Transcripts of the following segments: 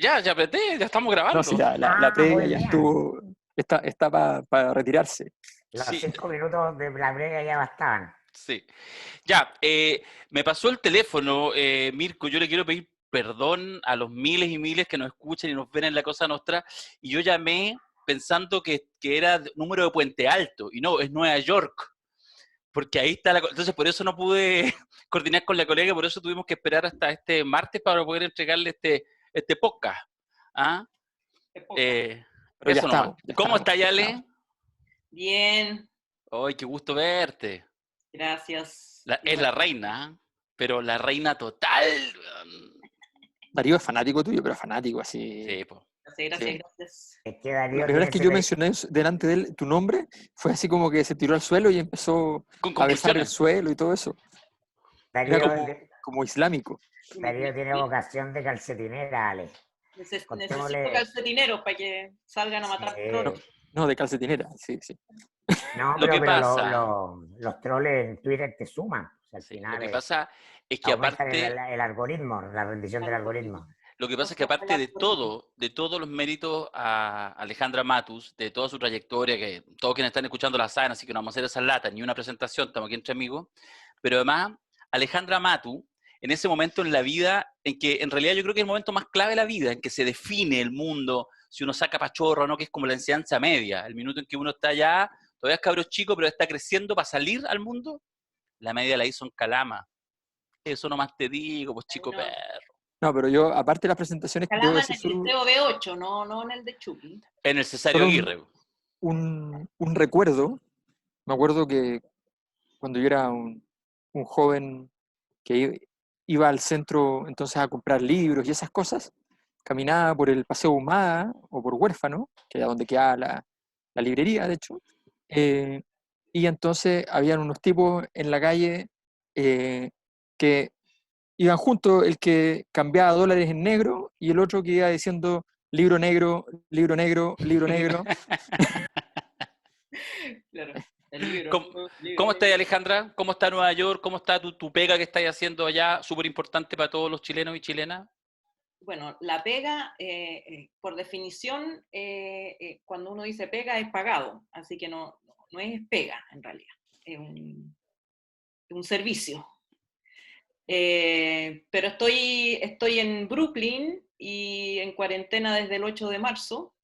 Ya apreté, ya estamos grabando. No, sí, la previa muy ya bien. estuvo, está para retirarse. Los Sí, 5 minutos de la brega ya bastaban. sí. Ya, me pasó el teléfono, Mirko, yo le quiero pedir perdón a los miles y miles que nos escuchan y nos ven en La Cosa Nostra, y yo llamé pensando que era número de Puente Alto, y no, es Nueva York, porque ahí está entonces por eso no pude coordinar con la colega, por eso tuvimos que esperar hasta este martes para poder entregarle este podcast. ¿Ah? Pero ya Eso nomás. estamos, ya ¿Cómo estamos, está, ya Yale? estamos. Bien, ¡Ay, qué gusto verte! gracias. Es la reina, ¿eh? Pero la reina total. Darío es fanático tuyo, pero fanático así. Sí, pues. Gracias, Sí. gracias. Es que Darío La primera vez tiene que yo mencioné delante de él tu nombre, fue así como que se tiró al suelo y empezó Con a besar el convulsiones. suelo y todo eso. Era Darío, como islámico. Darío tiene vocación de calcetinera, Ale. Necesito Contémosle. calcetineros para que salgan a matar tronos. Sí. No, de calcetinera, sí, sí. No, Lo que pero pasa, los troles en Twitter te suman. O sea, al sí, lo final que pasa es que aumentan aparte, el algoritmo, la rendición del algoritmo. lo que pasa es que aparte de todos los méritos a Alejandra Matus, de toda su trayectoria, que todos quienes están escuchando la saben, así que no vamos a hacer esas latas, ni una presentación, estamos aquí entre amigos, pero además, Alejandra Matu, en ese momento en la vida, en que en realidad yo creo que es el momento más clave de la vida, en que se define el mundo, si uno saca pachorro o no, que es como la enseñanza media, el minuto en que uno está ya, todavía es cabro chico, pero está creciendo para salir al mundo, la media la hizo en Calama. Eso nomás te digo, pues chico No. perro. No, pero yo, aparte de las presentaciones, debo Calama en decir el solo Liceo B8, no en el de Chucky. En el Cesario Aguirre. un recuerdo. Me acuerdo que cuando yo era un joven que iba al centro entonces a comprar libros y esas cosas, caminaba por el Paseo Humada o por Huérfano, que era donde quedaba la librería, de hecho, y entonces habían unos tipos en la calle que iban juntos, el que cambiaba dólares en negro y el otro que iba diciendo libro negro, libro negro, libro negro. Claro, el libro. ¿Cómo está Alejandra? ¿Cómo está Nueva York? ¿Cómo está tu pega que estáis haciendo allá? Súper importante para todos los chilenos y chilenas. Bueno, la pega, por definición, cuando uno dice pega es pagado, así que no es pega en realidad, es un servicio. Pero estoy en Brooklyn y en cuarentena desde el 8 de marzo.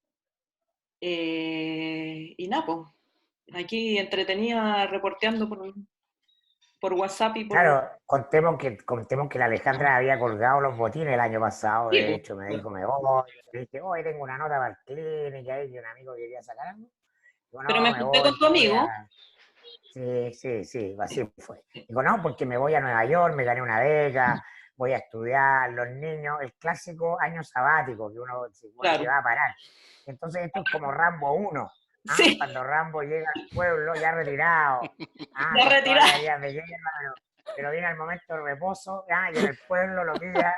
Y nada, pues, aquí entretenida reporteando por WhatsApp y por... Claro, contemos que la Alejandra había colgado los botines el año pasado. Sí, De pues. hecho, me dijo, me voy. Le dije, hoy tengo una nota para el clínica y un amigo quería sacar algo. Digo, Pero no, me me junté voy, con tu que voy amigo. a... Sí, así fue. Digo, no, porque me voy a Nueva York, me gané una beca, voy a estudiar, los niños, el clásico año sabático que uno se supone que Claro. va a parar. Entonces esto es como Rambo 1, Sí, cuando Rambo llega al pueblo ya retirado, ya con todas retirado. las heridas de guerra, pero viene el momento de reposo, y en el pueblo lo pilla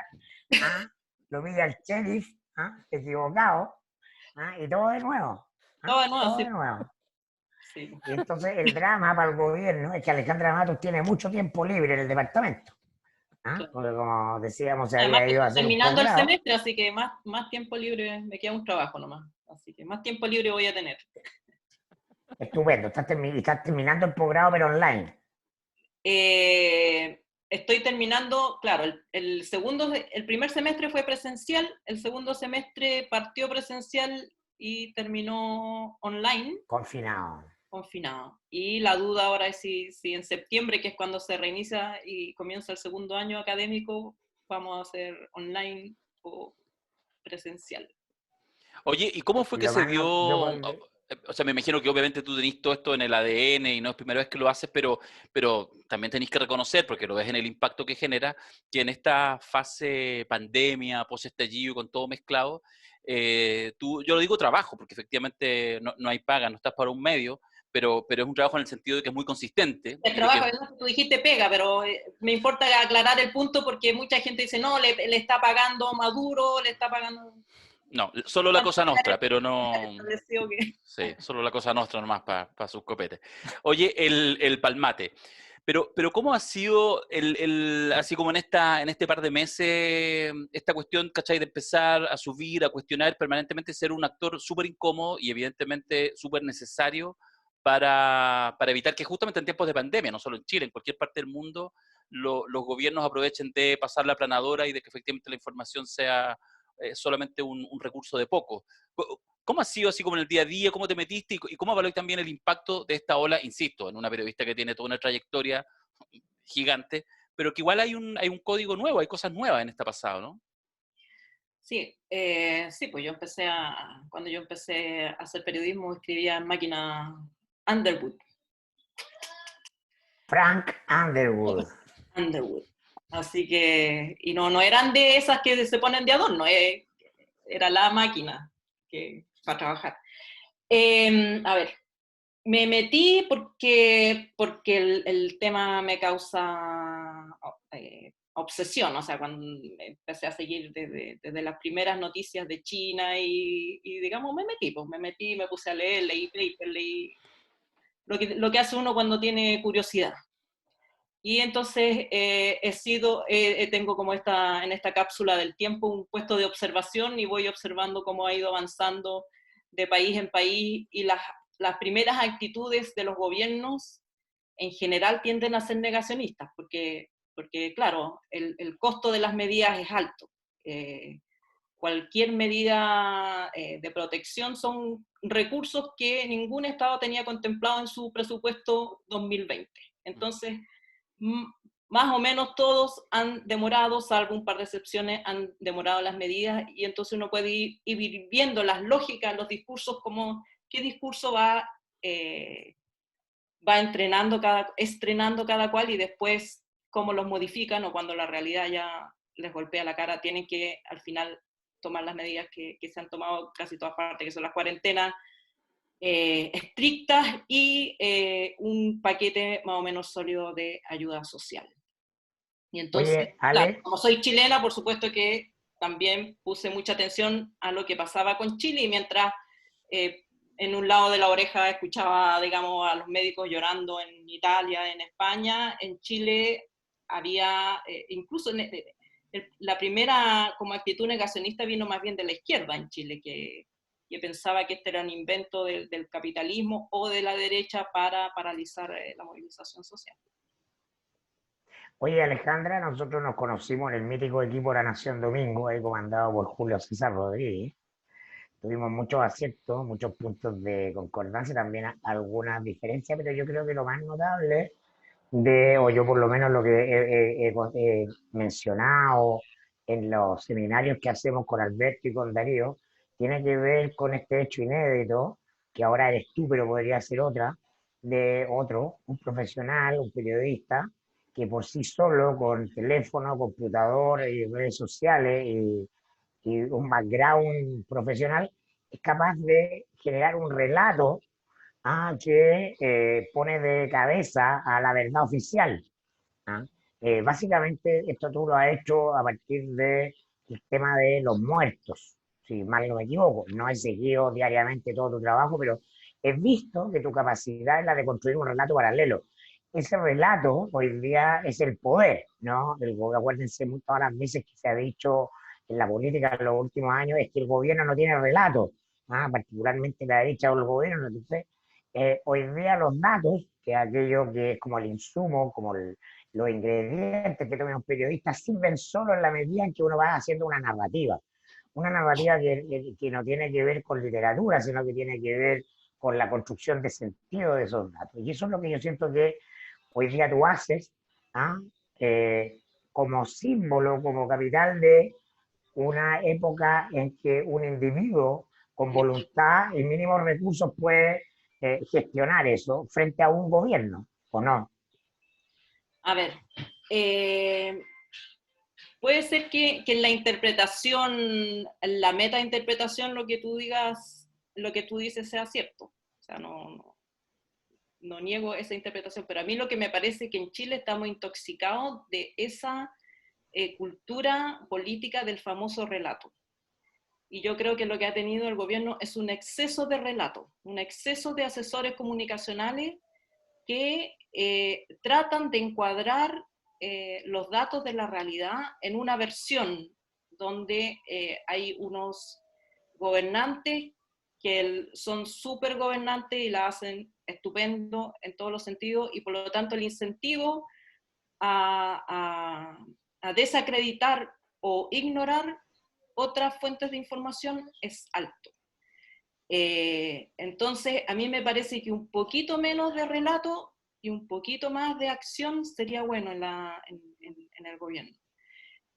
el sheriff, equivocado, y todo de nuevo. Todo de nuevo, Todo sí. de nuevo. Sí. Y entonces el drama para el gobierno es que Alejandra Matos tiene mucho tiempo libre en el departamento. Claro. Porque como decíamos, se Además había que ido a estoy hacer un terminando el posgrado. semestre, así que más tiempo libre, me queda un trabajo nomás. Así que más tiempo libre voy a tener. Estupendo, estás terminando el posgrado, pero online. Estoy terminando, claro, el primer semestre fue presencial, el segundo semestre partió presencial y terminó online, Confinado. confinado. Y la duda ahora es si en septiembre, que es cuando se reinicia y comienza el segundo año académico, vamos a hacer online o presencial. Oye, ¿y cómo fue que Lo se más dio? yo, O sea, me imagino que obviamente tú tenés todo esto en el ADN y no es primera vez que lo haces, pero también tenés que reconocer, porque lo ves en el impacto que genera, que en esta fase pandemia, post-estallido, con todo mezclado, yo lo digo trabajo, porque efectivamente no hay paga, no estás para un medio, pero es un trabajo en el sentido de que es muy consistente. El Y de trabajo, que, tú dijiste pega, pero me importa aclarar el punto porque mucha gente dice, no, le está pagando Maduro, le está pagando... no, solo la cosa nostra, pero no... Estableció que... Sí, solo la cosa nostra nomás para sus copetes. Oye, el palmate. Pero ¿cómo ha sido, así como en este par de meses, esta cuestión, ¿cachai? De empezar a subir, a cuestionar permanentemente, ser un actor súper incómodo y evidentemente súper necesario para evitar que justamente en tiempos de pandemia, no solo en Chile, en cualquier parte del mundo, los gobiernos aprovechen de pasar la aplanadora y de que efectivamente la información sea solamente un recurso de poco. ¿Cómo ha sido así como en el día a día? ¿Cómo te metiste? ¿Y cómo evaluáis también el impacto de esta ola? Insisto, en una periodista que tiene toda una trayectoria gigante, pero que igual hay un código nuevo, hay cosas nuevas en esta pasada, ¿no? Sí, sí, pues cuando yo empecé a hacer periodismo, escribía en máquina Underwood. Frank Underwood. Underwood. Así que, y no eran de esas que se ponen de adorno, era la máquina para trabajar. A ver, me metí porque el tema me causa obsesión, o sea, cuando empecé a seguir desde las primeras noticias de China y digamos, me metí, me puse a leer, leí papers, leí lo que hace uno cuando tiene curiosidad. Y entonces tengo como en esta cápsula del tiempo un puesto de observación y voy observando cómo ha ido avanzando de país en país y las primeras actitudes de los gobiernos en general tienden a ser negacionistas, porque claro, el costo de las medidas es alto. Cualquier medida de protección son recursos que ningún Estado tenía contemplado en su presupuesto 2020. Entonces, más o menos todos han demorado, salvo un par de excepciones, han demorado las medidas y entonces uno puede ir viendo las lógicas, los discursos, como qué discurso va estrenando cada cual y después cómo los modifican o cuando la realidad ya les golpea la cara, tienen que al final tomar las medidas que se han tomado casi todas partes, que son las cuarentenas estrictas y un paquete más o menos sólido de ayuda social. Y entonces, Oye, Ale, claro, como soy chilena, por supuesto que también puse mucha atención a lo que pasaba con Chile y mientras en un lado de la oreja escuchaba, digamos, a los médicos llorando en Italia, en España, en Chile había, incluso la primera como actitud negacionista vino más bien de la izquierda en Chile, que pensaba que este era un invento del capitalismo o de la derecha para paralizar la movilización social. oye, Alejandra, nosotros nos conocimos en el mítico equipo La Nación Domingo, ahí comandado por Julio César Rodríguez. Tuvimos muchos aciertos, muchos puntos de concordancia, también algunas diferencias, pero yo creo que lo más notable o yo por lo menos lo que he mencionado en los seminarios que hacemos con Alberto y con Darío, tiene que ver con este hecho inédito, que ahora eres tú, pero podría ser un profesional, un periodista, que por sí solo, con teléfono, computador y redes sociales y un background profesional, es capaz de generar un relato que pone de cabeza a la verdad oficial. ¿Ah? Básicamente, esto tú lo has hecho a partir del tema de los muertos, si mal no me equivoco. No he seguido diariamente todo tu trabajo, pero he visto que tu capacidad es la de construir un relato paralelo. Ese relato hoy día es el poder, ¿no? Acuérdense todas las veces que se ha dicho en la política en los últimos años, es que el gobierno no tiene relato, particularmente la derecha o el gobierno. Entonces, hoy día los datos, que aquello que es como el insumo, como los ingredientes que toman un periodista, sirven solo en la medida en que uno va haciendo una narrativa que no tiene que ver con literatura, sino que tiene que ver con la construcción de sentido de esos datos. Y eso es lo que yo siento que hoy día tú haces ¿ah? Como símbolo, como capital de una época en que un individuo con voluntad y mínimos recursos puede gestionar eso frente a un gobierno, ¿o no? A ver, puede ser que en la interpretación, en la metainterpretación, lo que tú dices sea cierto. O sea, no niego esa interpretación, pero a mí lo que me parece es que en Chile estamos intoxicados de esa cultura política del famoso relato. Y yo creo que lo que ha tenido el gobierno es un exceso de relato, un exceso de asesores comunicacionales que tratan de encuadrar los datos de la realidad en una versión donde hay unos gobernantes que son súper gobernantes y la hacen estupendo en todos los sentidos, y por lo tanto el incentivo a desacreditar o ignorar otras fuentes de información es alto. Entonces, a mí me parece que un poquito menos de relato y un poquito más de acción sería bueno en el gobierno.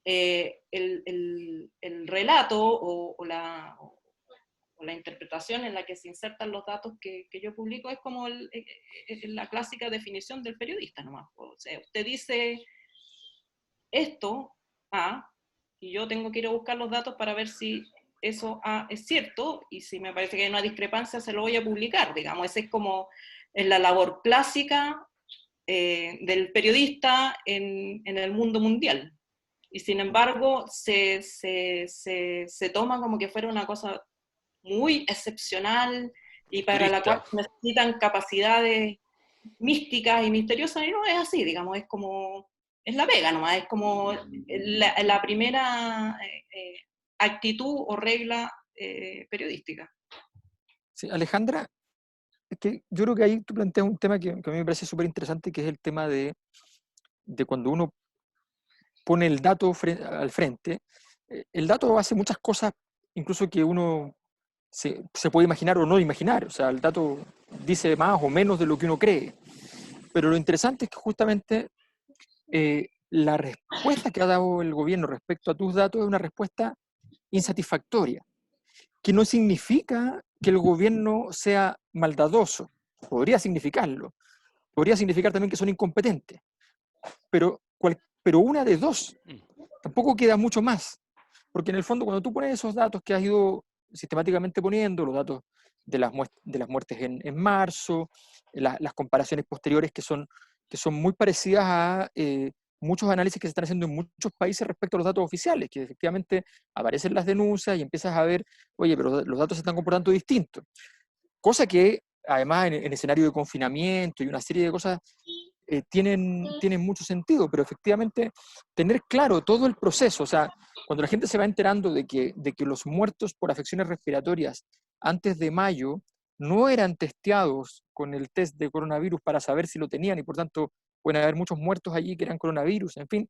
El relato o la interpretación en la que se insertan los datos que yo publico es como la clásica definición del periodista nomás. O sea, usted dice esto, y yo tengo que ir a buscar los datos para ver si eso es cierto, y si me parece que hay una discrepancia se lo voy a publicar, digamos. Esa es como la labor clásica del periodista en el mundo mundial. Y sin embargo se toma como que fuera una cosa muy excepcional y para la cual necesitan capacidades místicas y misteriosas, y no es así, digamos, es como, es la pega nomás, es como la primera actitud o regla periodística. Sí, Alejandra, es que yo creo que ahí tú planteas un tema que a mí me parece súper interesante, que es el tema de cuando uno pone el dato al frente. El dato hace muchas cosas, incluso que uno se puede imaginar o no imaginar. O sea, el dato dice más o menos de lo que uno cree. Pero lo interesante es que justamente la respuesta que ha dado el gobierno respecto a tus datos es una respuesta insatisfactoria, que no significa que el gobierno sea maldadoso. Podría significarlo. Podría significar también que son incompetentes. Pero una de dos. Tampoco queda mucho más. Porque en el fondo, cuando tú pones esos datos que has ido sistemáticamente poniendo, los datos de las muertes en marzo, las comparaciones posteriores que son muy parecidas a muchos análisis que se están haciendo en muchos países respecto a los datos oficiales, que efectivamente aparecen las denuncias y empiezas a ver, oye, pero los datos se están comportando distintos. Cosa que, además, en escenario de confinamiento y una serie de cosas, tienen mucho sentido, pero efectivamente tener claro todo el proceso, o sea, cuando la gente se va enterando de que los muertos por afecciones respiratorias antes de mayo no eran testeados con el test de coronavirus para saber si lo tenían, y por tanto pueden haber muchos muertos allí que eran coronavirus, en fin,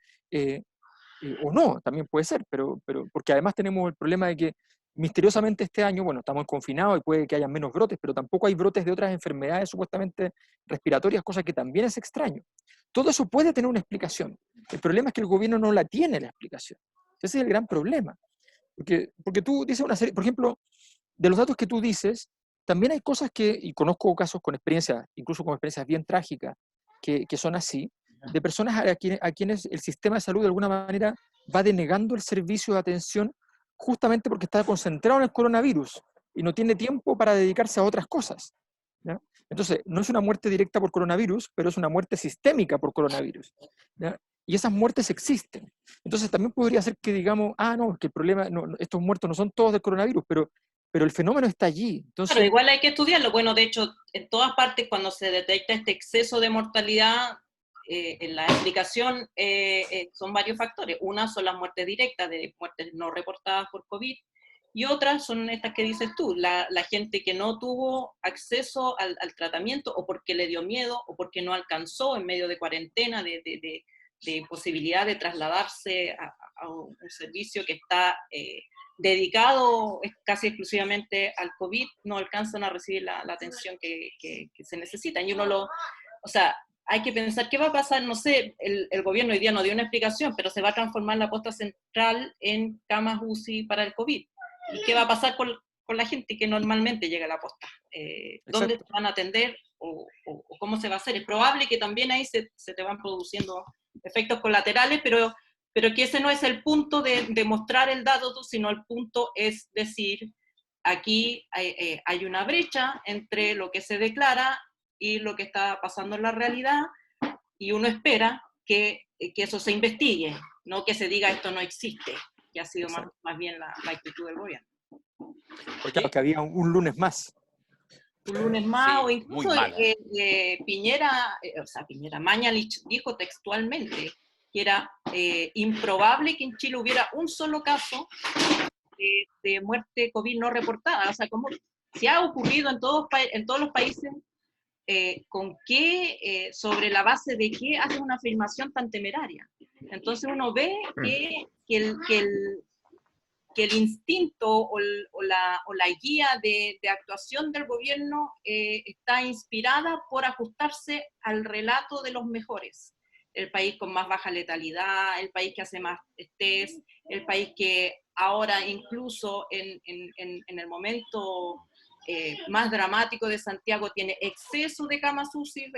o no, también puede ser, pero porque además tenemos el problema de que misteriosamente este año, bueno, estamos confinados y puede que haya menos brotes, pero tampoco hay brotes de otras enfermedades supuestamente respiratorias, cosa que también es extraño. Todo eso puede tener una explicación. El problema es que el gobierno no la tiene, la explicación. Ese es el gran problema. Porque tú dices una serie, por ejemplo, de los datos que tú dices, también hay cosas que, y conozco casos con experiencias, incluso con experiencias bien trágicas, que son así, de personas a quienes el sistema de salud de alguna manera va denegando el servicio de atención justamente porque está concentrado en el coronavirus y no tiene tiempo para dedicarse a otras cosas, ¿ya? Entonces, no es una muerte directa por coronavirus, pero es una muerte sistémica por coronavirus, ¿ya? Y esas muertes existen. Entonces, también podría ser que digamos, no, que el problema, estos muertos no son todos del coronavirus, pero el fenómeno está allí. Entonces, pero igual hay que estudiarlo. Bueno, de hecho, en todas partes cuando se detecta este exceso de mortalidad, en la explicación son varios factores. Una son las muertes directas, de muertes no reportadas por COVID, y otras son estas que dices tú, la gente que no tuvo acceso al tratamiento, o porque le dio miedo, o porque no alcanzó en medio de cuarentena, de posibilidad de trasladarse a un servicio que está dedicado casi exclusivamente al COVID, no alcanzan a recibir la atención que se necesita. Y uno o sea, hay que pensar qué va a pasar, no sé, el gobierno hoy día no dio una explicación, pero se va a transformar la posta central en camas UCI para el COVID. ¿Y qué va a pasar con la gente que normalmente llega a la posta? ¿Dónde se van a atender o cómo se va a hacer? Es probable que también ahí se te van produciendo efectos colaterales, pero que ese no es el punto de mostrar el dato, sino el punto es decir, aquí hay una brecha entre lo que se declara y lo que está pasando en la realidad, y uno espera que eso se investigue, no que se diga esto no existe, que ha sido más bien la actitud del gobierno. Porque claro, que había un lunes más. un lunes más, Sí, o muy incluso mala. Piñera, Piñera Mañalich dijo textualmente que era improbable que en Chile hubiera un solo caso de muerte COVID no reportada. O sea, como se ha ocurrido en todos los países, con qué, sobre la base de qué hace una afirmación tan temeraria. Entonces uno ve que el instinto o la guía de actuación del gobierno está inspirada por ajustarse al relato de los mejores. El país con más baja letalidad, el país que hace más test, el país que ahora incluso en el momento más dramático de Santiago tiene exceso de camas UCI,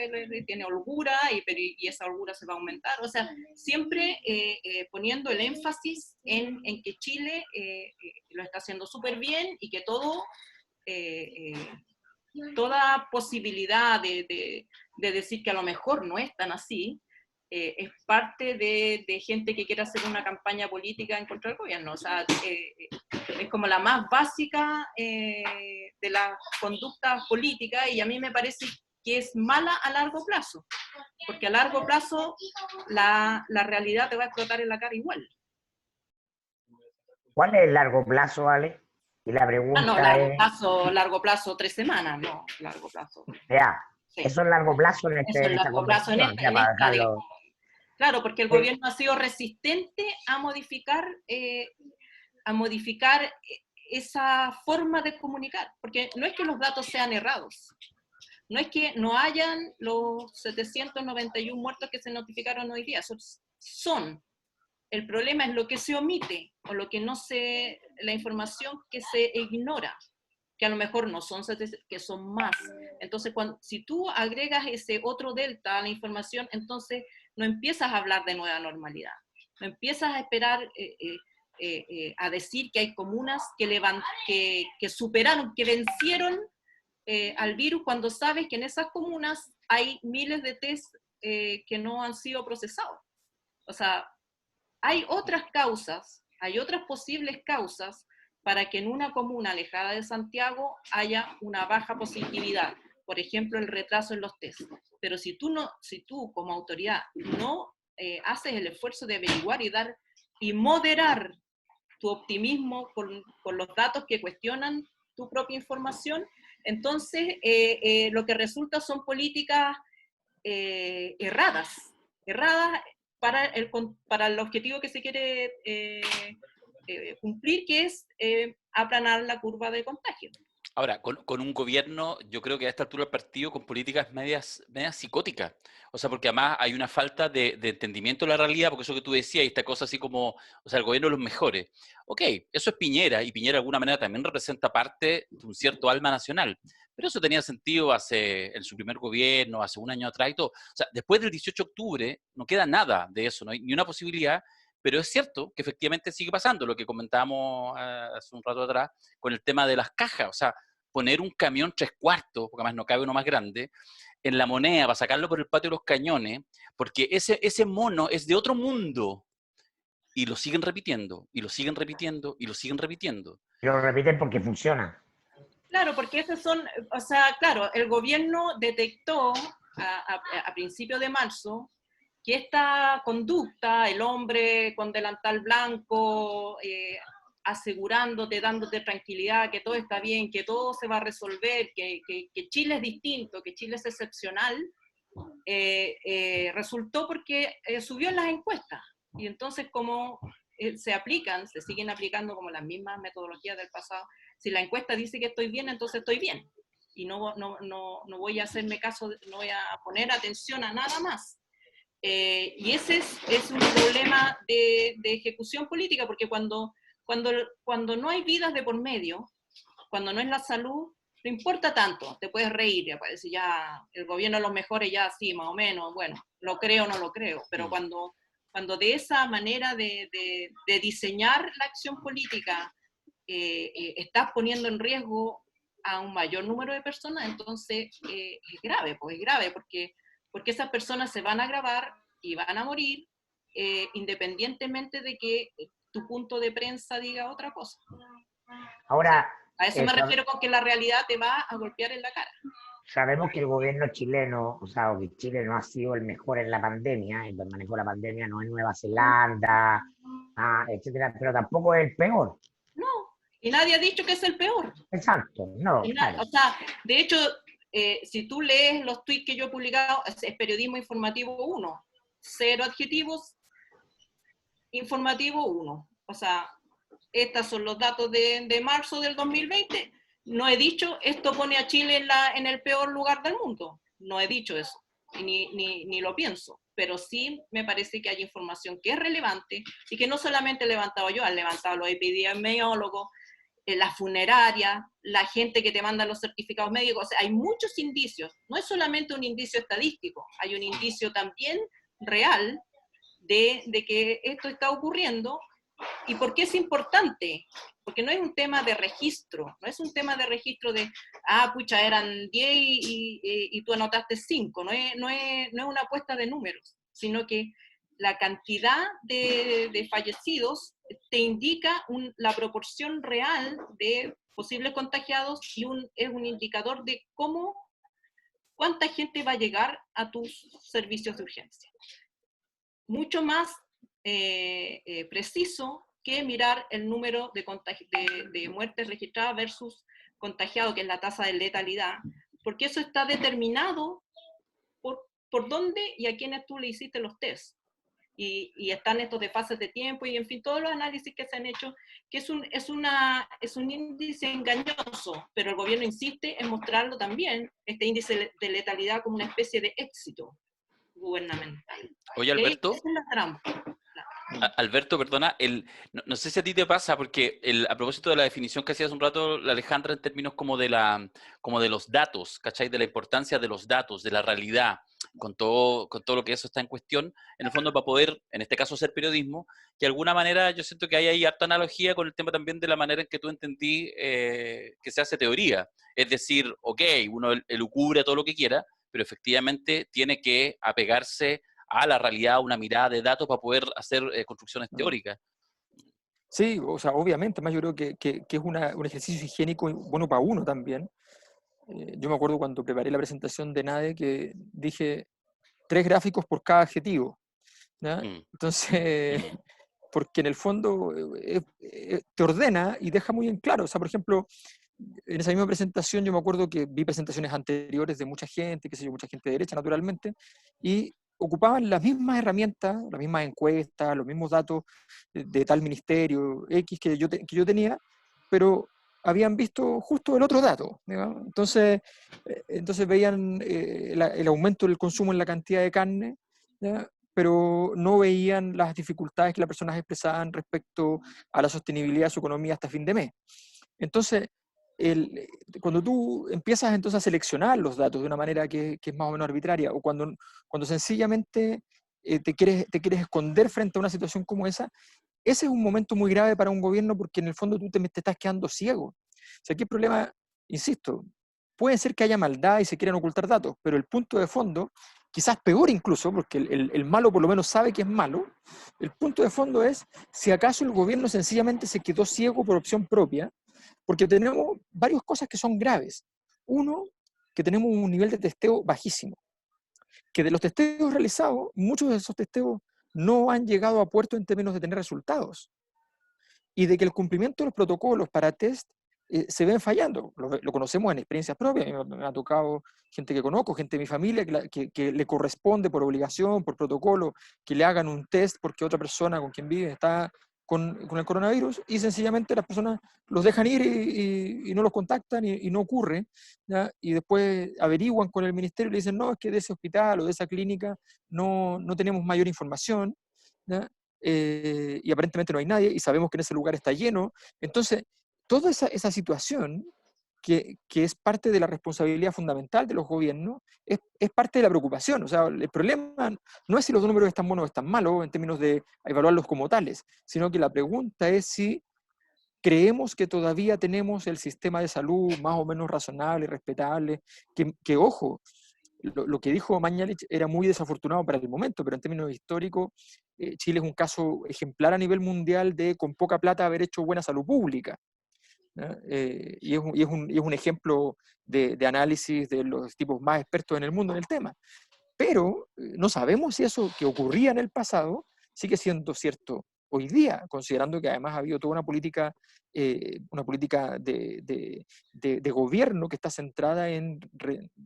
tiene holgura y esa holgura se va a aumentar. O sea, siempre poniendo el énfasis en que Chile lo está haciendo súper bien y que toda posibilidad de decir que a lo mejor no es tan así, es parte de gente que quiere hacer una campaña política en contra del gobierno. O sea, es como la más básica de las conductas políticas, y a mí me parece que es mala a largo plazo, porque a largo plazo la realidad te va a explotar en la cara igual. ¿Cuál es el largo plazo, Ale? Y la No, pregunta es, largo plazo, 3 semanas, no, largo plazo. ya, Sí. eso es largo plazo Eso es esta largo plazo conversación, ya para dejarlo. Claro, porque el gobierno ha sido resistente a modificar esa forma de comunicar, porque no es que los datos sean errados, no es que no hayan los 791 muertos que se notificaron hoy día, son. El problema es lo que se omite, o lo que no se, la información que se ignora, que a lo mejor no son 700, que son más. Entonces, si tú agregas ese otro delta a la información, entonces no empiezas a hablar de nueva normalidad, no empiezas a esperar a decir que hay comunas que superaron, que vencieron al virus, cuando sabes que en esas comunas hay miles de test que no han sido procesados. O sea, hay otras causas, hay otras posibles causas para que en una comuna alejada de Santiago haya una baja positividad. Por ejemplo, el retraso en los test. Pero si tú como autoridad no haces el esfuerzo de averiguar y moderar tu optimismo con los datos que cuestionan tu propia información, entonces lo que resulta son políticas erradas para el objetivo que se quiere cumplir, que es aplanar la curva de contagio. Ahora, con un gobierno, yo creo que a esta altura del partido, con políticas medias psicóticas. O sea, porque además hay una falta de entendimiento de la realidad, porque eso que tú decías, y esta cosa así como, o sea, el gobierno de los mejores. Ok, eso es Piñera, y Piñera de alguna manera también representa parte de un cierto alma nacional. Pero eso tenía sentido en su primer gobierno, hace un año atrás y todo. O sea, después del 18 de octubre no queda nada de eso, no hay ni una posibilidad, pero es cierto que efectivamente sigue pasando, lo que comentábamos hace un rato atrás, con el tema de las cajas. O sea, poner un camión 3/4, porque además no cabe uno más grande, en La Moneda para sacarlo por el patio de los Cañones, porque ese mono es de otro mundo. Y lo siguen repitiendo, y lo siguen repitiendo, y lo siguen repitiendo. Lo repiten porque funciona. Claro, porque o sea, claro, el gobierno detectó a principios de marzo que esta conducta, el hombre con delantal blanco, asegurándote, dándote tranquilidad, que todo está bien, que todo se va a resolver, que Chile es distinto, que Chile es excepcional, resultó porque subió en las encuestas. Y entonces, como se siguen aplicando como las mismas metodologías del pasado, si la encuesta dice que estoy bien, entonces estoy bien. Y no voy a hacerme caso, no voy a poner atención a nada más. Y ese es un problema de ejecución política, porque cuando no hay vidas de por medio, cuando no es la salud, no importa tanto, te puedes reír, ya puedes decir, ya, el gobierno de los mejores, ya sí, más o menos, bueno, lo creo o no lo creo, pero cuando de esa manera de diseñar la acción política estás poniendo en riesgo a un mayor número de personas, entonces es grave, porque esas personas se van a agravar y van a morir independientemente de que tu punto de prensa diga otra cosa. Ahora, A eso me refiero con que la realidad te va a golpear en la cara. Sabemos que el gobierno chileno, o sea, o que Chile no ha sido el mejor en la pandemia, el que manejó la pandemia no es Nueva Zelanda, etcétera, pero tampoco es el peor. No, y nadie ha dicho que es el peor. Exacto, no, claro. O sea, de hecho, si tú lees los tweets que yo he publicado, es periodismo informativo 1, 0 adjetivos, informativo 1. O sea, estos son los datos de marzo del 2020. No he dicho, esto pone a Chile en el peor lugar del mundo. No he dicho eso, ni lo pienso. Pero sí me parece que hay información que es relevante y que no solamente he levantado yo, han levantado los epidemiólogos, la funeraria, la gente que te manda los certificados médicos. O sea, hay muchos indicios. No es solamente un indicio estadístico, hay un indicio también real de que esto está ocurriendo. ¿Y por qué es importante? Porque no es un tema de registro, no es un tema de registro de, pucha, eran 10 y tú anotaste 5, no es una apuesta de números, sino que la cantidad de fallecidos te indica la proporción real de posibles contagiados y es un indicador de cuánta gente va a llegar a tus servicios de urgencia. Mucho más preciso que mirar el número de muertes registradas versus contagiados, que es la tasa de letalidad, porque eso está determinado por dónde y a quiénes tú le hiciste los tests. Y están estos de fases de tiempo y en fin, todos los análisis que se han hecho, que es un índice engañoso, pero el gobierno insiste en mostrarlo también, este índice de letalidad, como una especie de éxito gubernamental. Oye, Alberto. Esa es la trampa. Alberto, perdona, no sé si a ti te pasa, porque a propósito de la definición que hacía hace un rato la Alejandra en términos como de los datos, ¿cachai? De la importancia de los datos, de la realidad, con todo lo que eso está en cuestión, en el fondo para poder, en este caso, hacer periodismo, que de alguna manera yo siento que hay ahí harta analogía con el tema también de la manera en que tú entendí que se hace teoría. Es decir, ok, uno elucubra todo lo que quiera, pero efectivamente tiene que apegarse a la realidad, una mirada de datos para poder hacer construcciones teóricas. Sí, o sea, obviamente, más yo creo que es un ejercicio higiénico bueno para uno también. Yo me acuerdo cuando preparé la presentación de NADE que dije 3 gráficos por cada adjetivo, ¿ya? Entonces, porque en el fondo te ordena y deja muy en claro. O sea, por ejemplo, en esa misma presentación yo me acuerdo que vi presentaciones anteriores de mucha gente, qué sé yo, mucha gente de derecha naturalmente, y ocupaban las mismas herramientas, las mismas encuestas, los mismos datos de tal ministerio X que yo tenía, pero habían visto justo el otro dato, ¿no? Entonces veían el aumento del consumo en la cantidad de carne, ¿ya? Pero no veían las dificultades que las personas expresaban respecto a la sostenibilidad de su economía hasta fin de mes. Entonces, cuando tú empiezas entonces a seleccionar los datos de una manera que es más o menos arbitraria, o cuando sencillamente te quieres esconder frente a una situación como esa, ese es un momento muy grave para un gobierno porque en el fondo tú te estás quedando ciego. O sea, aquí el problema, insisto, puede ser que haya maldad y se quieran ocultar datos, pero el punto de fondo, quizás peor incluso, porque el malo por lo menos sabe que es malo, el punto de fondo es si acaso el gobierno sencillamente se quedó ciego por opción propia, porque tenemos varias cosas que son graves. Uno, que tenemos un nivel de testeo bajísimo, que de los testeos realizados, muchos de esos testeos no han llegado a puerto en términos de tener resultados, y de que el cumplimiento de los protocolos para test se ven fallando. Lo conocemos en experiencias propias. Me ha tocado gente que conozco, gente de mi familia, que le corresponde por obligación, por protocolo, que le hagan un test porque otra persona con quien vive está con el coronavirus, y sencillamente las personas los dejan ir y no los contactan y no ocurre, ¿ya? Y después averiguan con el ministerio y le dicen, no, es que de ese hospital o de esa clínica no tenemos mayor información, ¿ya? Y aparentemente no hay nadie, y sabemos que en ese lugar está lleno. Entonces, toda esa situación, que es parte de la responsabilidad fundamental de los gobiernos, es parte de la preocupación. O sea, el problema no es si los números están buenos o están malos en términos de evaluarlos como tales, sino que la pregunta es si creemos que todavía tenemos el sistema de salud más o menos razonable y respetable, que ojo, lo que dijo Mañalich era muy desafortunado para el momento, pero en términos históricos, Chile es un caso ejemplar a nivel mundial de con poca plata haber hecho buena salud pública. ¿ya? Y es un ejemplo de análisis de los tipos más expertos en el mundo en el tema. Pero no sabemos si eso que ocurría en el pasado sigue siendo cierto hoy día, considerando que además ha habido toda una política de gobierno que está centrada en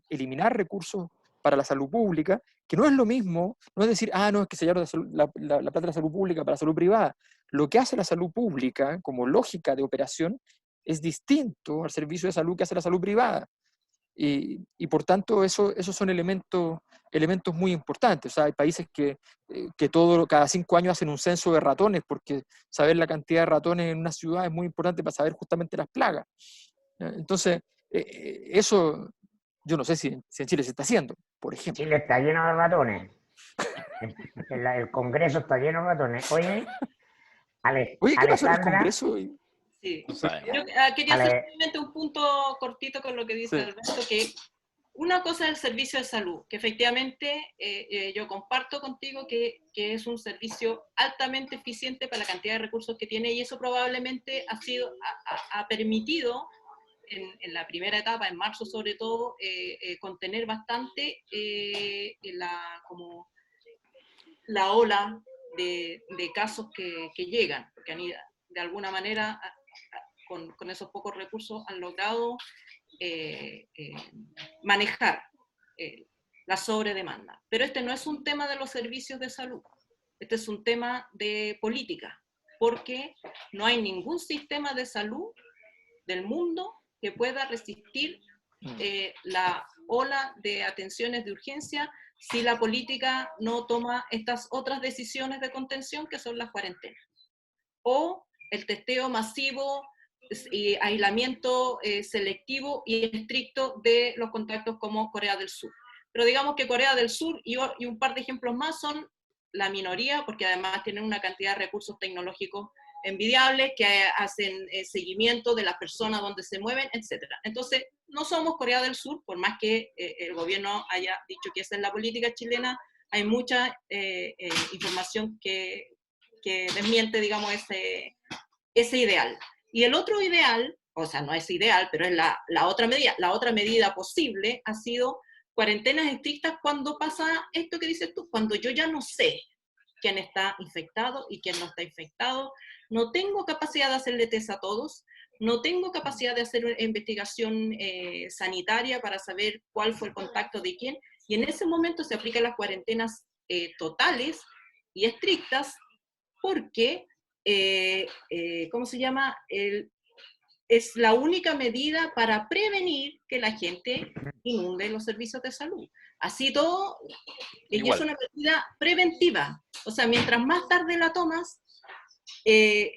eliminar recursos para la salud pública, que no es lo mismo, no es decir, no, es que se lleva la plata de la salud pública para la salud privada. Lo que hace la salud pública como lógica de operación es distinto al servicio de salud que hace la salud privada. Y por tanto, esos son elementos muy importantes. O sea, hay países que cada 5 años hacen un censo de ratones, porque saber la cantidad de ratones en una ciudad es muy importante para saber justamente las plagas. Entonces, eso yo no sé si en Chile se está haciendo, por ejemplo. Chile está lleno de ratones. El Congreso está lleno de ratones. Oye, ¿qué pasó en el Alejandra, Congreso? Sí. No sabemos. Yo quería hacer simplemente un punto cortito con lo que dice Alberto, que una cosa es el servicio de salud, que efectivamente yo comparto contigo que es un servicio altamente eficiente para la cantidad de recursos que tiene, y eso probablemente ha permitido en la primera etapa, en marzo sobre todo, contener bastante la ola de casos que llegan, porque de alguna manera con esos pocos recursos han logrado manejar la sobredemanda. Pero este no es un tema de los servicios de salud, este es un tema de política, porque no hay ningún sistema de salud del mundo que pueda resistir la ola de atenciones de urgencia si la política no toma estas otras decisiones de contención, que son las cuarentenas, o el testeo masivo y aislamiento selectivo y estricto de los contactos, como Corea del Sur. Pero digamos que Corea del Sur y un par de ejemplos más son la minoría, porque además tienen una cantidad de recursos tecnológicos envidiables que hacen seguimiento de las personas donde se mueven, etc. Entonces, no somos Corea del Sur, por más que el gobierno haya dicho que esa es la política chilena, hay mucha información que desmiente, digamos, ese ideal. Y el otro ideal, o sea, no es ideal, pero es la otra medida posible, ha sido cuarentenas estrictas cuando pasa esto que dices tú, cuando yo ya no sé quién está infectado y quién no está infectado, no tengo capacidad de hacerle test a todos, no tengo capacidad de hacer investigación sanitaria para saber cuál fue el contacto de quién, y en ese momento se aplican las cuarentenas totales y estrictas, porque, ¿cómo se llama? Es la única medida para prevenir que la gente inunde los servicios de salud. Así todo, y es una medida preventiva. O sea, mientras más tarde la tomas,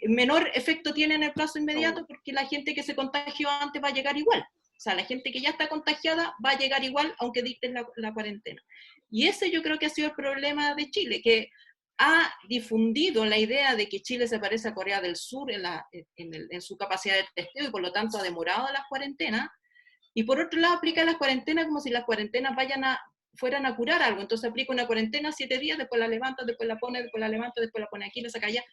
menor efecto tiene en el plazo inmediato, porque la gente que se contagió antes va a llegar igual. O sea, la gente que ya está contagiada va a llegar igual, aunque dicten la cuarentena. Y ese yo creo que ha sido el problema de Chile, que ha difundido la idea de que Chile se parece a Corea del Sur en su capacidad de testeo, y por lo tanto ha demorado las cuarentenas, y por otro lado aplica las cuarentenas como si las cuarentenas fueran a curar algo. Entonces aplica una cuarentena 7 días, después la levanta, después la pone, después la levanta, después la pone aquí, la saca allá.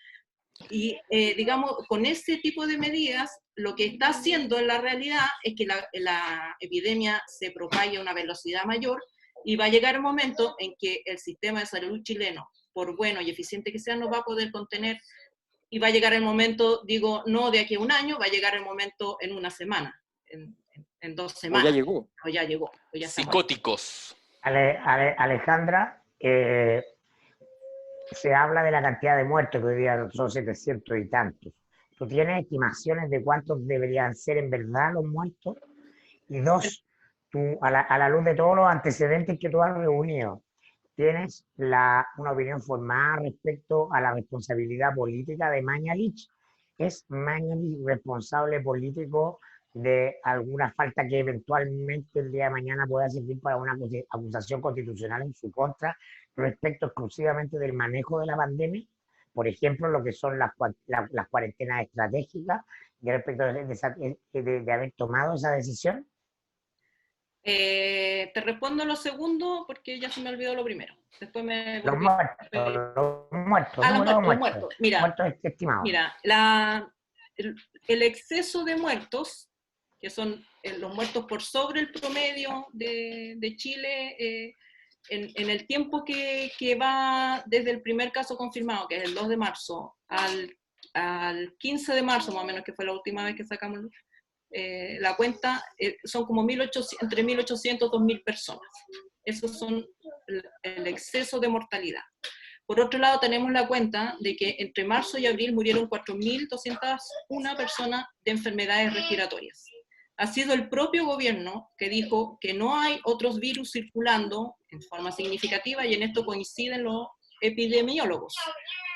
Y digamos, con ese tipo de medidas, lo que está haciendo en la realidad es que la epidemia se propague a una velocidad mayor, y va a llegar el momento en que el sistema de salud chileno, por bueno y eficiente que sea, no va a poder contener, y va a llegar el momento, digo, no de aquí a un año, va a llegar el momento en una semana, en 2 semanas. O ya llegó. O ya llegó. O ya Psicóticos. Alejandra, se habla de la cantidad de muertos, que hoy día son 700 y tantos. ¿Tú tienes estimaciones de cuántos deberían ser en verdad los muertos? Y dos, tú, a la luz de todos los antecedentes que tú has reunido, ¿tienes una opinión formada respecto a la responsabilidad política de Mañalich? ¿Es Mañalich responsable político de alguna falta que eventualmente el día de mañana pueda servir para una acusación constitucional en su contra respecto exclusivamente del manejo de la pandemia? Por ejemplo, lo que son las cuarentenas estratégicas, y respecto de haber tomado esa decisión. Te respondo lo segundo porque ya se me olvidó lo primero. Después me Los muertos. Los muertos. Mira, muertos estimados. Mira, el exceso de muertos, que son los muertos por sobre el promedio de Chile, en el tiempo que va desde el primer caso confirmado, que es el 2 de marzo, al 15 de marzo, más o menos, que fue la última vez que sacamos la cuenta, son como entre 1.800 y 2.000 personas. Esos son el exceso de mortalidad. Por otro lado, tenemos la cuenta de que entre marzo y abril murieron 4.201 personas de enfermedades respiratorias. Ha sido el propio gobierno que dijo que no hay otros virus circulando en forma significativa, y en esto coinciden los epidemiólogos,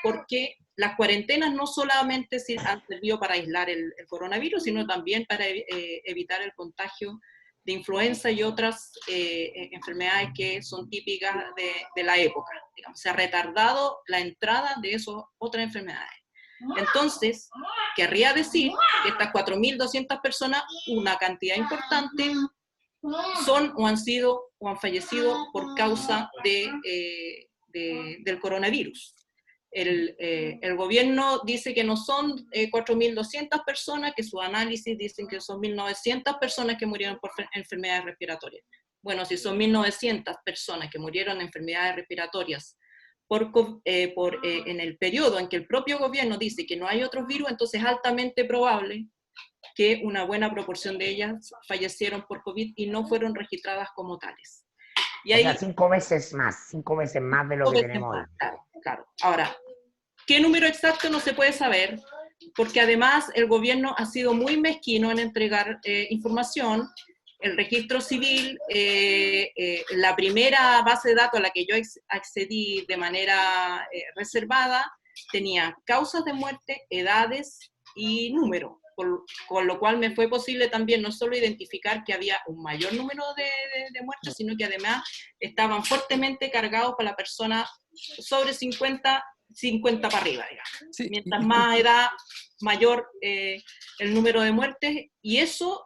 porque las cuarentenas no solamente han servido para aislar el coronavirus, sino también para evitar el contagio de influenza y otras enfermedades que son típicas de la época. Digamos, se ha retardado la entrada de esas otras enfermedades. Entonces, querría decir que estas 4.200 personas, una cantidad importante, son o han sido o han fallecido por causa del coronavirus. El gobierno dice que no son 4.200 personas, que sus análisis dicen que son 1.900 personas que murieron por enfermedades respiratorias. Bueno, si son 1.900 personas que murieron de enfermedades respiratorias en el periodo en que el propio gobierno dice que no hay otros virus, entonces es altamente probable que una buena proporción de ellas fallecieron por COVID y no fueron registradas como tales. Y o sea, 5 veces más de lo que tenemos hoy. Claro. Ahora, ¿qué número exacto? No se puede saber, porque además el gobierno ha sido muy mezquino en entregar información. El registro civil, la primera base de datos a la que yo accedí de manera reservada, tenía causas de muerte, edades y número, con lo cual me fue posible también no solo identificar que había un mayor número de muertes, sino que además estaban fuertemente cargados para la persona sobre 50 para arriba, digamos. Sí. Mientras más edad, mayor el número de muertes, y eso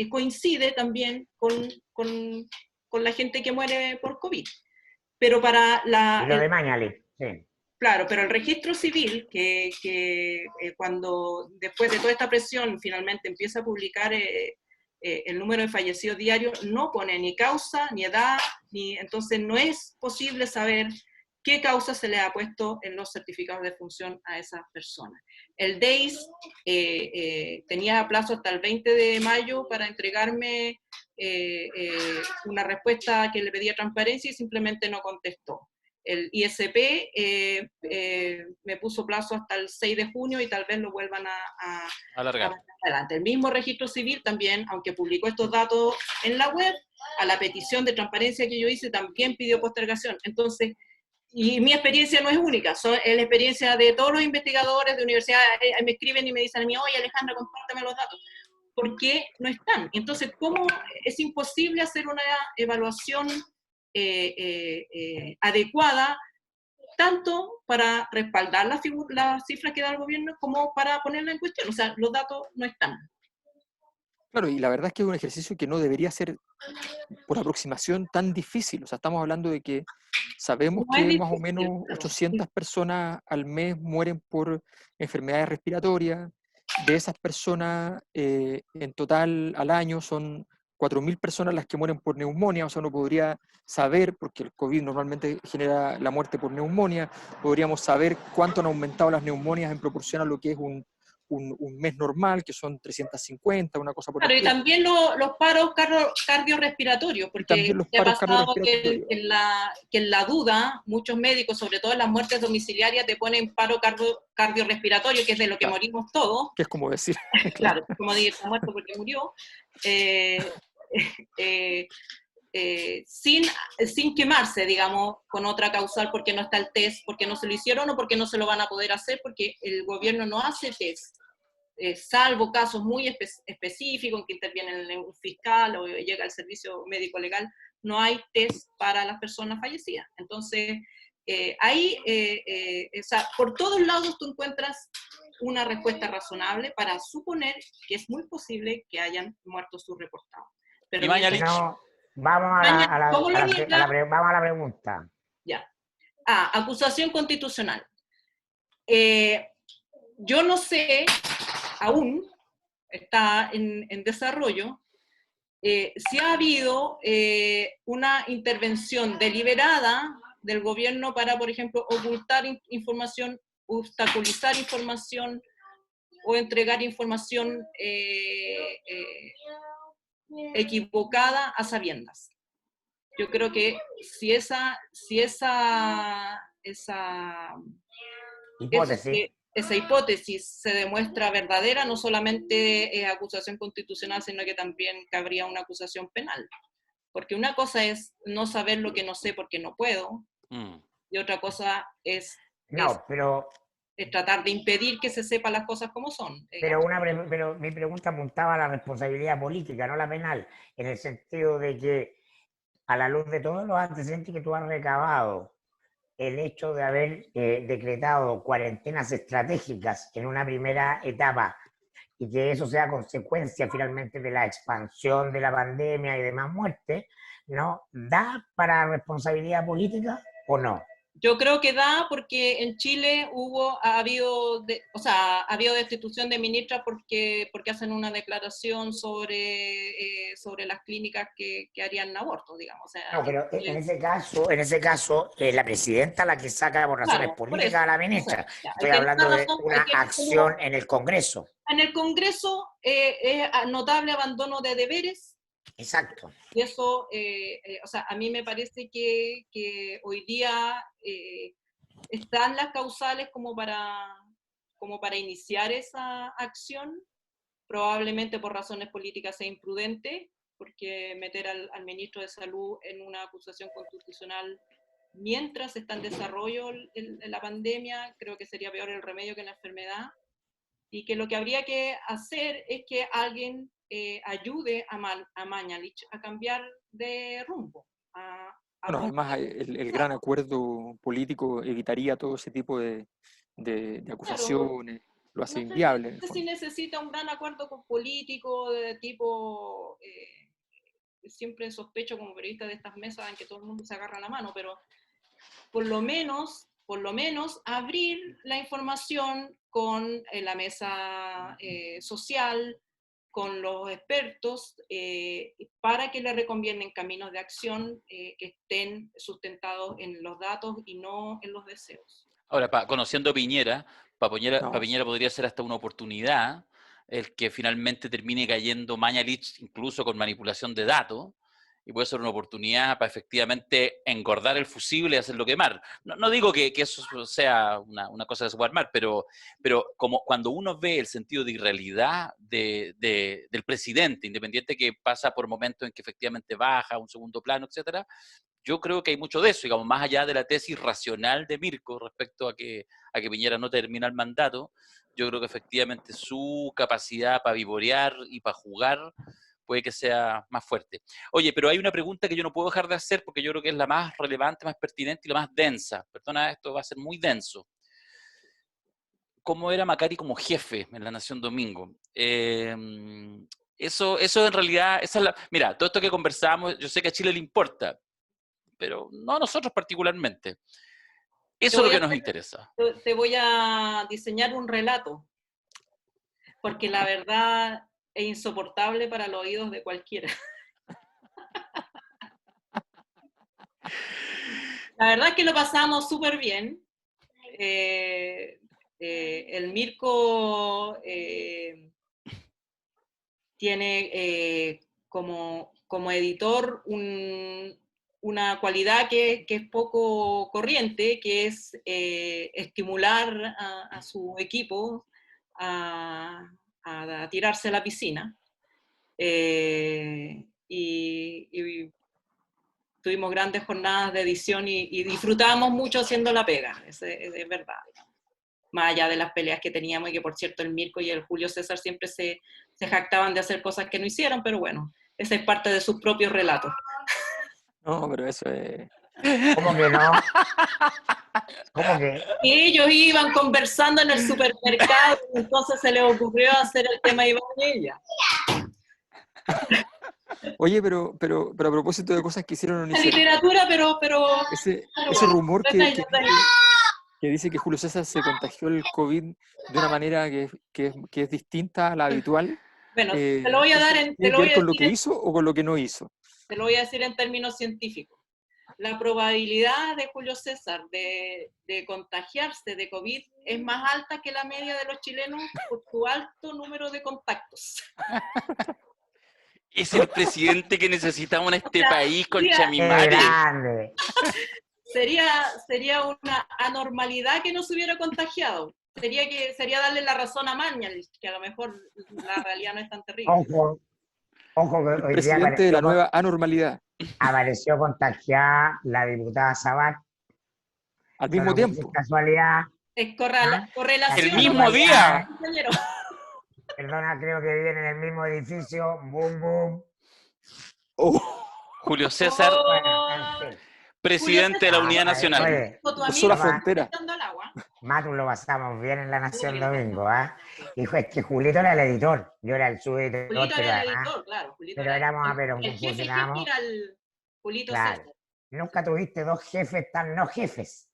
coincide también con la gente que muere por COVID. Pero para y lo de Mañalich, sí. Claro, pero el registro civil, que cuando después de toda esta presión finalmente empieza a publicar el número de fallecidos diarios, no pone ni causa, ni edad, entonces no es posible saber qué causa se le ha puesto en los certificados de defunción a esas personas. El DEIS tenía plazo hasta el 20 de mayo para entregarme una respuesta que le pedía transparencia y simplemente no contestó. El ISP me puso plazo hasta el 6 de junio y tal vez lo vuelvan a alargar. Adelante. El mismo registro civil también, aunque publicó estos datos en la web, a la petición de transparencia que yo hice también pidió postergación. Entonces, y mi experiencia no es única, es la experiencia de todos los investigadores de universidades, me escriben y me dicen a mí, oye Alejandra, compárteme los datos. ¿Por qué no están? Entonces, ¿cómo es imposible hacer una evaluación adecuada, tanto para respaldar las cifras que da el gobierno como para ponerla en cuestión? O sea, los datos no están. Claro, y la verdad es que es un ejercicio que no debería ser por aproximación tan difícil. O sea, estamos hablando de que sabemos que más o menos 800 personas al mes mueren por enfermedades respiratorias. De esas personas, en total al año son 4.000 personas las que mueren por neumonía. O sea, uno podría saber, porque el COVID normalmente genera la muerte por neumonía, podríamos saber cuánto han aumentado las neumonias en proporción a lo que es un mes normal, que son 350, una cosa por el estilo. Y también los paros cardiorrespiratorios, porque ha pasado que en la duda, muchos médicos, sobre todo en las muertes domiciliarias, te ponen paro cardiorrespiratorio, que es de lo que morimos todos. Que es como decir. Claro, como decir, está muerto porque murió. Sin quemarse, digamos, con otra causal, porque no está el test, porque no se lo hicieron o porque no se lo van a poder hacer, porque el gobierno no hace test, salvo casos muy específicos en que interviene un fiscal o llega el servicio médico legal, no hay test para las personas fallecidas. Entonces, ahí, o sea, por todos lados tú encuentras una respuesta razonable para suponer que es muy posible que hayan muertos subreportados. Pero vamos a la pregunta. Ya. Acusación constitucional. Yo no sé aún está en desarrollo, sí ha habido una intervención deliberada del gobierno para, por ejemplo, ocultar información, obstaculizar información o entregar información equivocada a sabiendas. Yo creo que si esa hipótesis se demuestra verdadera, no solamente es acusación constitucional, sino que también cabría una acusación penal. Porque una cosa es no saber lo que no sé porque no puedo, y otra cosa es tratar de impedir que se sepan las cosas como son. Pero mi pregunta apuntaba a la responsabilidad política, no la penal, en el sentido de que, a la luz de todos los antecedentes que tú has recabado, el hecho de haber decretado cuarentenas estratégicas en una primera etapa y que eso sea consecuencia finalmente de la expansión de la pandemia y de más muertes, ¿no da para responsabilidad política o no? Yo creo que da porque en Chile ha habido destitución de ministras porque hacen una declaración sobre las clínicas que harían aborto, digamos. O sea, no, pero en ese caso, la presidenta la que saca por razones políticas a la ministra. Estoy hablando de una acción en el Congreso. En el Congreso es notable abandono de deberes. Exacto. Y eso, a mí me parece que hoy día están las causales como para iniciar esa acción, probablemente por razones políticas sea imprudente, porque meter al ministro de Salud en una acusación constitucional mientras está en desarrollo la pandemia, creo que sería peor el remedio que la enfermedad, y que lo que habría que hacer es que alguien ayude a Mañalich a cambiar de rumbo. Bueno, además el gran acuerdo político evitaría todo ese tipo de acusaciones, lo hace inviable. No sé si necesita un gran acuerdo político de tipo, siempre sospecho como periodista de estas mesas en que todo el mundo se agarra la mano, pero por lo menos abrir la información con la mesa social, con los expertos, para que le recomienden caminos de acción que estén sustentados en los datos y no en los deseos. Ahora, conociendo a Piñera, para Piñera podría ser hasta una oportunidad el que finalmente termine cayendo Mañalich, incluso con manipulación de datos, y puede ser una oportunidad para efectivamente engordar el fusible y hacerlo quemar. No digo que eso sea una cosa que se pueda armar, pero como cuando uno ve el sentido de irrealidad del presidente, independiente que pasa por momentos en que efectivamente baja a un segundo plano, etcétera, yo creo que hay mucho de eso, digamos, más allá de la tesis racional de Mirko respecto a que Piñera no termina el mandato, yo creo que efectivamente su capacidad para vivorear y para jugar puede que sea más fuerte. Oye, pero hay una pregunta que yo no puedo dejar de hacer porque yo creo que es la más relevante, más pertinente y la más densa. Perdona, esto va a ser muy denso. ¿Cómo era Macari como jefe en La Nación Domingo? Eso en realidad, mira, todo esto que conversamos, yo sé que a Chile le importa, pero no a nosotros particularmente. Eso es lo que nos interesa. Te voy a diseñar un relato, porque la verdad es insoportable para los oídos de cualquiera. La verdad es que lo pasamos súper bien. El Mirko tiene como editor una cualidad que es poco corriente, que es estimular a su equipo a tirarse a la piscina. Y tuvimos grandes jornadas de edición y disfrutábamos mucho haciendo la pega, es verdad. Más allá de las peleas que teníamos, y que por cierto el Mirko y el Julio César siempre se jactaban de hacer cosas que no hicieron, pero bueno, esa es parte de sus propios relatos. No, pero eso es... ¿Cómo que no? ¿Cómo que? Ellos iban conversando en el supermercado, y entonces se les ocurrió hacer el tema Iván y ella. Oye, pero a propósito de cosas que hicieron o no La hicieron. literatura, pero Ese rumor que que dice que Julio César se contagió el COVID de una manera que es distinta a la habitual. Bueno, te lo voy a ¿Eso dar en, te tiene lo que voy ver a con lo decir que en- hizo o con lo que no hizo? te lo voy a decir en términos científicos. La probabilidad de Julio César de contagiarse de COVID es más alta que la media de los chilenos por su alto número de contactos. Es el presidente que necesitamos en O este sea, país, concha sería, mi ¡Qué madre. grande! sería una anormalidad que no se hubiera contagiado. Sería darle la razón a Mañalich, que a lo mejor la realidad no es tan terrible. Ojo, ojo que El hoy día presidente de la nueva anormalidad. apareció contagiada la diputada Sabat. Al Eso mismo no fue tiempo. casualidad. Es ¿Ah? correlación. El mismo día. compañero. Perdona, creo que viven en el mismo edificio. Boom, boom. Oh, Julio César, Bueno, en Oh, fin. presidente de la Unidad Nacional. Oye, tu cruzó amigo la Mamá. frontera. echando al agua. Matu lo pasamos bien en La Nación Uy, Domingo, ¿ah? Dijo, es que Julito era el editor, yo era el subeditor, Julito pero era el además, editor, claro. Julito pero era éramos, pero el jefe funcionábamos, era el Julito claro. César. Nunca tuviste dos jefes tan no jefes.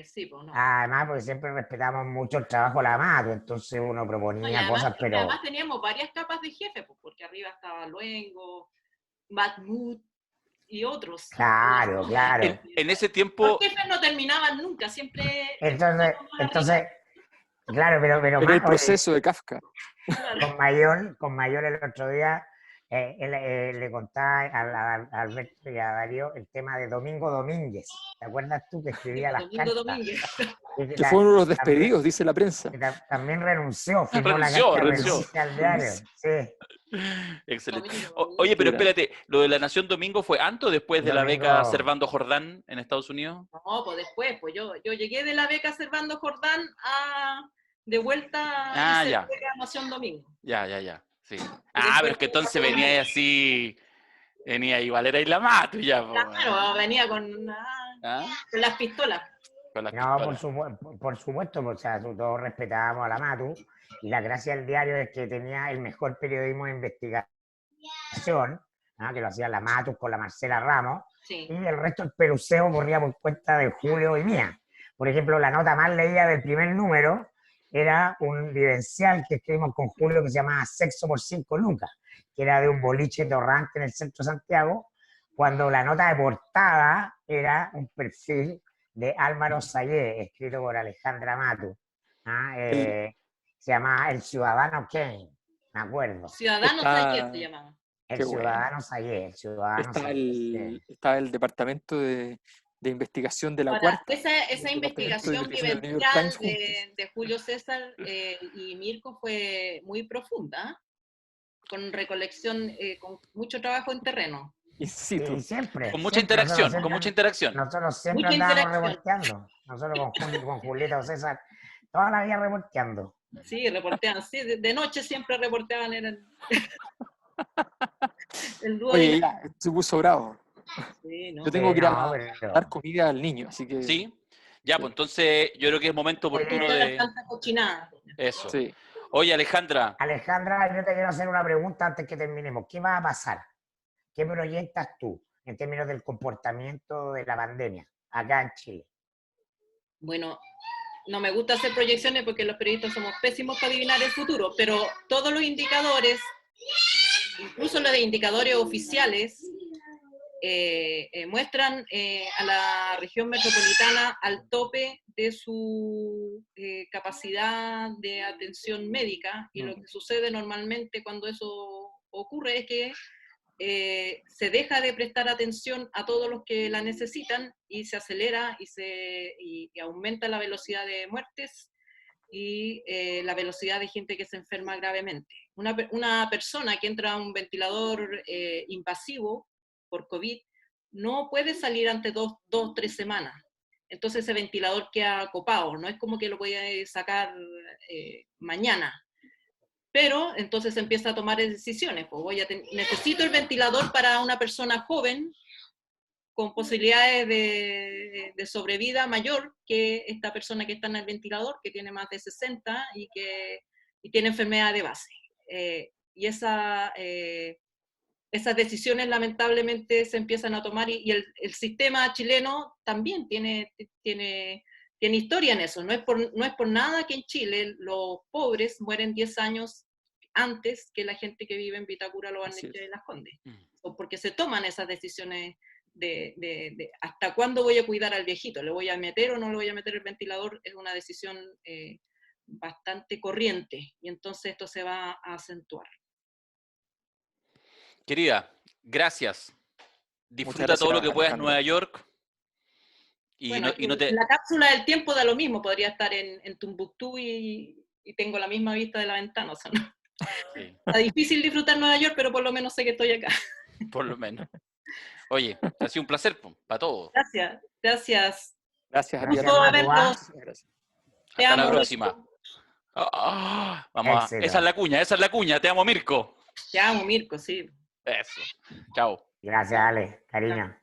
Sí, pues no. Además, porque siempre respetamos mucho el trabajo de la Matu, entonces uno No, y proponía cosas, pero además teníamos varias capas de jefe, pues, porque arriba estaba Luengo, Batmut y otros. claro, claro. En ese Los tiempo, jefes no terminaban nunca, siempre Entonces, empezaban claro, pero Era el oye, proceso de Kafka. arriba. con Mayor el otro día él, le contaba a Alberto y a Darío el tema de Domingo Domínguez. ¿Te acuerdas tú que escribía las Domingo cartas? Domínguez. Y Que fue uno de los también, despedidos, dice la prensa. también renunció, firmó la renunció, carta de renunció. renuncia al diario. Sí, Excelente. Domingo Oye, pero Qué grande. espérate, ¿lo de la Nación Domingo fue antes o después de la beca Domingo. Servando Jordán en Estados Unidos? No, pues después, pues yo llegué de la beca Servando Jordán de vuelta Ah, hice ya. la beca Nación Domingo. Ya, sí. Y Ah, pero después es que entonces venía ahí así, venía igual, era Isla Mato ya, po. claro, venía con ¿Ah? las pistolas. Con las No, pistolas. por supuesto, pues, o sea, todos respetábamos a la Matu y la gracia del diario es que tenía el mejor periodismo de investigación, ¿no? Que lo hacía la Matu con la Marcela Ramos, Sí. y el resto del peluceo corría por cuenta de Julio y mía. Por ejemplo, la nota más leída del primer número era un vivencial que escribimos con Julio que se llamaba Sexo por 5 lucas, que era de un boliche torrante en el centro de Santiago, cuando la nota de portada era un perfil de Álvaro Sayé, escrito por Alejandra Matu. ¿Ah? Se llama El Ciudadano Kane, me acuerdo. Ciudadanos Está- ayer se llamaba. El Qué bueno. Ciudadano Sayé, el Ciudadano Está Sayé. Sí. está el departamento de investigación de la Ahora, cuarta. esa departamento de investigación investigación del New York vivencial Times juntos. de Julio César y Mirko fue muy profunda, con recolección, con mucho trabajo en terreno. In situ. Y siempre. Con mucha siempre, interacción, con mucha interacción. Nosotros siempre Mucha andábamos interacción. reporteando. Nosotros con Julieta César, toda la vida reporteando. Sí, reporteaban, sí, de noche siempre reporteaban, eran el dúo de Oye, ya, se puso bravo. Sí, ¿no? Yo tengo que ir No, a pero- dar comida al niño, así que ¿Sí? Ya, pues entonces yo creo que es momento oportuno de Tanta cochinada. eso. sí. Oye, Alejandra, Alejandra, yo te quiero hacer una pregunta antes que terminemos. ¿Qué va a pasar? ¿Qué proyectas tú en términos del comportamiento de la pandemia acá en Chile? Bueno, no me gusta hacer proyecciones porque los periodistas somos pésimos para adivinar el futuro, pero todos los indicadores, incluso los de indicadores oficiales, muestran a la región metropolitana al tope de su capacidad de atención médica, y lo que sucede normalmente cuando eso ocurre es que se deja de prestar atención a todos los que la necesitan y se acelera y aumenta la velocidad de muertes y la velocidad de gente que se enferma gravemente. Una persona que entra a un ventilador invasivo por COVID no puede salir antes dos, 3 semanas. Entonces ese ventilador queda copado, no es como que lo voy a sacar mañana. Pero entonces empieza a tomar decisiones. Pues necesito el ventilador para una persona joven con posibilidades de sobrevida mayor que esta persona que está en el ventilador, que tiene más de 60 y tiene enfermedad de base. Y esas decisiones lamentablemente se empiezan a tomar y el sistema chileno también tiene tiene historia en eso. No es por nada que en Chile los pobres mueren 10 años antes que la gente que vive en Vitacura, Lo Barnechea y Las Condes. O porque se toman esas decisiones de hasta cuándo voy a cuidar al viejito, ¿le voy a meter o no le voy a meter el ventilador? Es una decisión bastante corriente, y entonces esto se va a acentuar. Querida, gracias. Disfruta gracias, todo lo que puedas en Alejandro. Nueva York. Y, Bueno, no, y no te... la cápsula del tiempo da lo mismo, podría estar en Tumbuctú y tengo la misma vista de la ventana, o sea, ¿no? Sí, Está difícil disfrutar Nueva York, pero por lo menos sé que estoy acá. por lo menos. Oye, ha sido un placer para todos. Gracias, gracias. Gracias a ti, Gracias, Gusto Matu, haberlos. Muchas gracias. Te Hasta la amo. próxima. Vamos a... Éxito. Esa es la cuña. Te amo, Mirko. Te amo, Mirko, sí. Eso. Chao. Gracias, Ale, cariño.